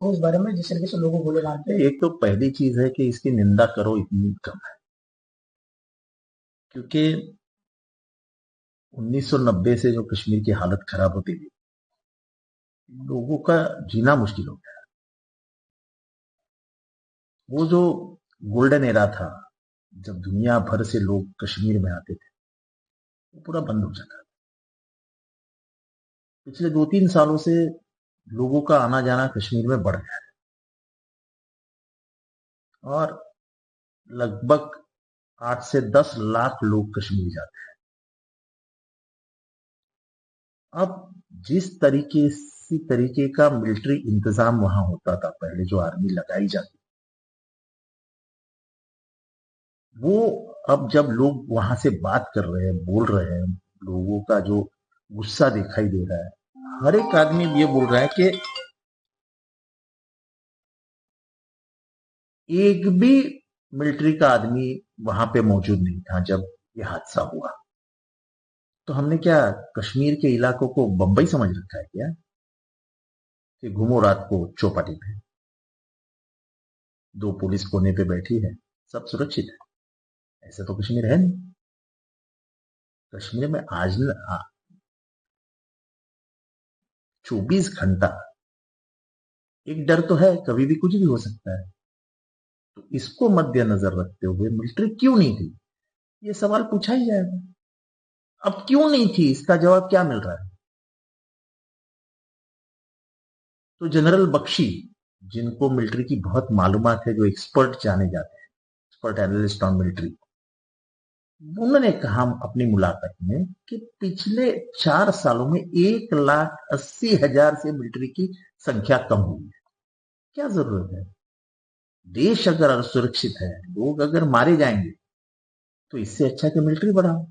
हो इस बारे में जिस तरीके से लोगों गोले मारते हैं। एक तो पहली चीज है कि इसकी निंदा करो इतनी कम है, क्योंकि 1990 से जो कश्मीर की हालत खराब होती गई, लोगों का जीना मुश्किल हो गया। वो जो गोल्डन एरा था, जब दुनिया भर से लोग कश्मीर में आते थे, वो पूरा बंद हो चुका है। पिछले 2-3 सालों से लोगों का आना जाना कश्मीर में बढ़ गया है, और लगभग 8 से 10 लाख लोग कश्मीर जाते हैं। अब जिस तरीके का मिलिट्री इंतजाम वहां होता था पहले, जो आर्मी लगाई जाती, वो अब जब लोग वहां से बात कर रहे हैं, बोल रहे हैं, लोगों का जो गुस्सा दिखाई दे रहा है, हर एक आदमी ये बोल रहा है कि एक भी मिलिट्री का आदमी वहां पे मौजूद नहीं था जब ये हादसा हुआ। तो हमने क्या कश्मीर के इलाकों को बंबई समझ रखा है क्या, कि घूमो रात को चौपाटी पे, दो पुलिस कोने पे बैठी है, सब सुरक्षित है? ऐसा तो कश्मीर है नहीं। कश्मीर में आज 24 घंटा एक डर तो है, कभी भी कुछ भी हो सकता है। तो इसको मद्देनजर रखते हुए मिलिट्री क्यों नहीं थी, ये सवाल पूछा ही जाएगा। अब क्यों नहीं थी, इसका जवाब क्या मिल रहा है? तो जनरल बख्शी, जिनको मिलिट्री की बहुत मालूमात है, जो एक्सपर्ट जाने जाते हैं, एक्सपर्ट एनालिस्ट ऑन मिलिट्री, उन्होंने कहा अपनी मुलाकात में कि पिछले 4 सालों में 1,80,000 से मिलिट्री की संख्या कम हुई है। क्या जरूरत है? देश अगर असुरक्षित है, लोग अगर मारे जाएंगे, तो इससे अच्छा कि मिलिट्री बढ़ाओ।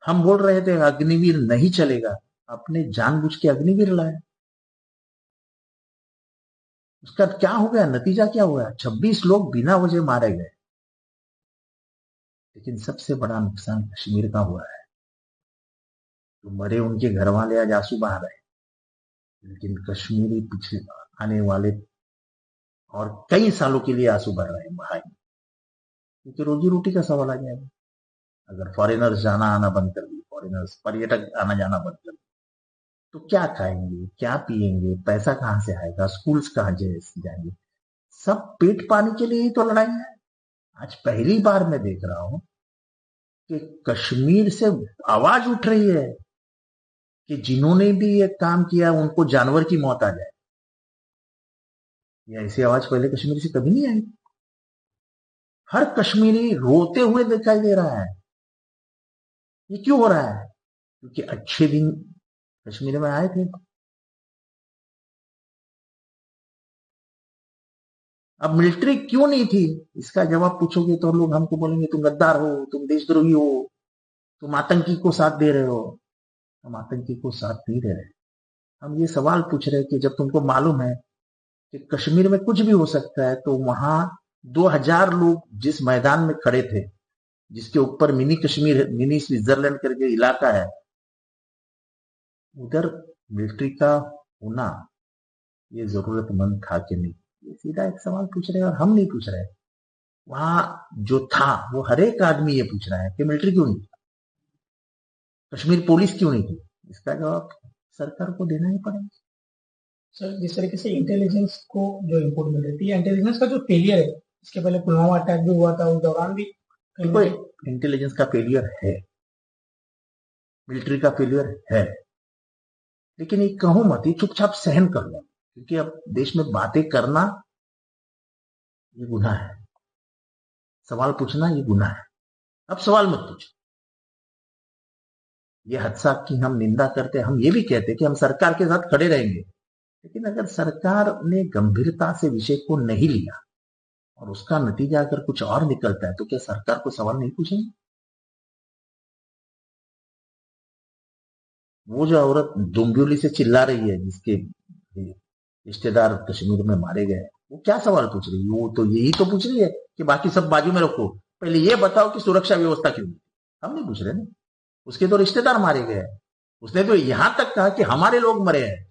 हम बोल रहे थे अग्निवीर नहीं चलेगा, आपने जानबूझ के अग्निवीर लाया। उसका क्या हो गया, नतीजा क्या हुआ? 26 लोग बिना वजह मारे गए। लेकिन सबसे बड़ा नुकसान कश्मीर का हुआ है। तो मरे उनके घर वाले आज आंसू बहा रहे हैं, लेकिन कश्मीरी पीछे आने वाले और कई सालों के लिए आंसू बह रहे हैं, बहाएंगे, क्योंकि रोजी रोटी का सवाल आ जाएगा। अगर फॉरेनर्स जाना आना बंद कर दिए, फॉरेनर्स पर्यटक आना जाना बंद कर दिए, तो क्या खाएंगे, क्या पिएंगे, पैसा कहां से आएगा, स्कूल्स कहां जाएंगे? सब पेट पानी के लिए ही तो लड़ाई है। आज पहली बार मैं देख रहा हूं कि कश्मीर से आवाज उठ रही है कि जिन्होंने भी ये काम किया उनको जानवर की मौत आ जाए। ये ऐसी आवाज पहले कश्मीर से कभी नहीं आई। हर कश्मीरी रोते हुए दिखाई दे रहा है। ये क्यों हो रहा है? क्योंकि अच्छे दिन कश्मीर में आए थे। अब मिलिट्री क्यों नहीं थी, इसका जवाब पूछोगे तो लोग हमको बोलेंगे तुम गद्दार हो, तुम देशद्रोही हो, तुम आतंकी को साथ दे रहे हो। हम आतंकी को साथ नहीं दे रहे। हम ये सवाल पूछ रहे हैं कि जब तुमको मालूम है कि कश्मीर में कुछ भी हो सकता है, तो वहां 2,000 लोग जिस मैदान में खड़े थे, जिसके ऊपर मिनी कश्मीर, मिनी स्विट्जरलैंड करके इलाका है, उधर मिलिट्री का होना ये जरूरतमंद था कि नहीं? ये सीधा एक सवाल पूछ रहे हैं, और हम नहीं पूछ रहे। वहां जो था वो हर एक आदमी ये पूछ रहा है कि मिलिट्री क्यों नहीं, कश्मीर पुलिस क्यों नहीं थी? इसका जवाब सरकार को देना ही पड़ेगा। सर जिस तरीके से इंटेलिजेंस को जो इम्पोर्ट मिल रही थी, इंटेलिजेंस का जो फेलियर है, इसके पहले पुलवामा अटैक भी हुआ था, उस दौरान भी कहीं ना देखो, कहीं। इंटेलिजेंस का फेलियर है, मिलिट्री का फेलियर है, लेकिन ये कहो मत, ये चुपचाप सहन कर लो, क्योंकि अब देश में बातें करना ये गुनाह है, सवाल पूछना ये गुनाह है। अब सवाल मत पूछो। ये हादसा की हम निंदा करते, हम ये भी कहते कि हम सरकार के साथ खड़े रहेंगे, लेकिन अगर सरकार ने गंभीरता से विषय को नहीं लिया और उसका नतीजा अगर कुछ और निकलता है, तो क्या सरकार को सवाल नहीं पूछेंगे? वो जो औरत डोंबिवली से चिल्ला रही है, जिसके रिश्तेदार कश्मीर में मारे गए, वो क्या सवाल पूछ रही है? वो तो यही तो पूछ रही है कि बाकी सब बाजू में रखो, पहले ये बताओ कि सुरक्षा व्यवस्था क्यों नहीं? हम नहीं पूछ रहे ना। उसके तो रिश्तेदार मारे गए हैं। उसने तो यहां तक कहा कि हमारे लोग मरे हैं,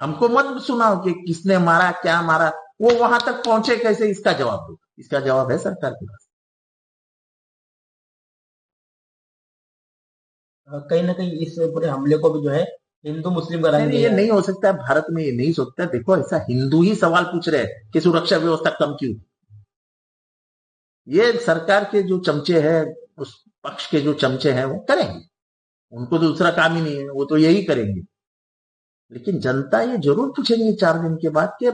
हमको मत सुनाओ कि किसने मारा, क्या मारा, वो वहां तक पहुंचे कैसे, इसका जवाब दो। इसका जवाब है सरकार के पास। कहीं ना कहीं इस पूरे हमले को भी जो है हिंदू मुस्लिम का नहीं रंग नहीं, ये दिया है। नहीं हो सकता, भारत में ये नहीं सोचता। देखो, ऐसा हिंदू ही सवाल पूछ रहे हैं कि सुरक्षा व्यवस्था कम क्यों। ये सरकार के जो चमचे हैं, उस पक्ष के जो चमचे हैं, वो करेंगे। उनको तो दूसरा काम ही नहीं है, वो तो यही करेंगे। लेकिन जनता ये जरूर पूछेंगे 4 दिन के बाद कि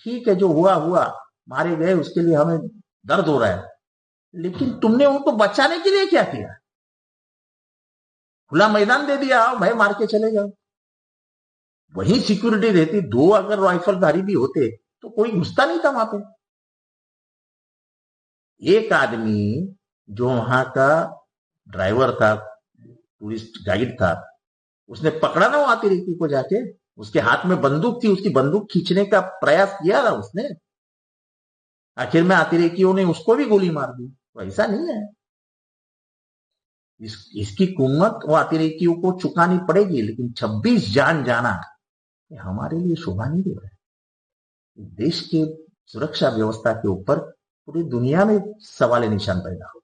ठीक है, जो हुआ हुआ, मारे गए, उसके लिए हमें दर्द हो रहा है, लेकिन तुमने उनको बचाने के लिए क्या किया। खुला मैदान दे दिया, आओ भाई मार के चले जाओ। वही सिक्योरिटी रहती, 2 अगर राइफलधारी भी होते तो कोई घुसता नहीं था वहां पे। एक आदमी जो वहां का ड्राइवर था, टूरिस्ट गाइड था, उसने पकड़ा ना वो अतिरेकी को जाके। उसके हाथ में बंदूक थी, उसकी बंदूक खींचने का प्रयास किया था उसने। आखिर में अतिरेकियों ने उसको भी गोली मार दी। तो ऐसा नहीं है। इसकी कीमत वो अतिरेकियों को चुकानी पड़ेगी, लेकिन 26 जान जाना ये हमारे लिए शोभा नहीं दे रहा है। देश के सुरक्षा व्यवस्था के ऊपर पूरी दुनिया में सवाल निशान पैदा हो।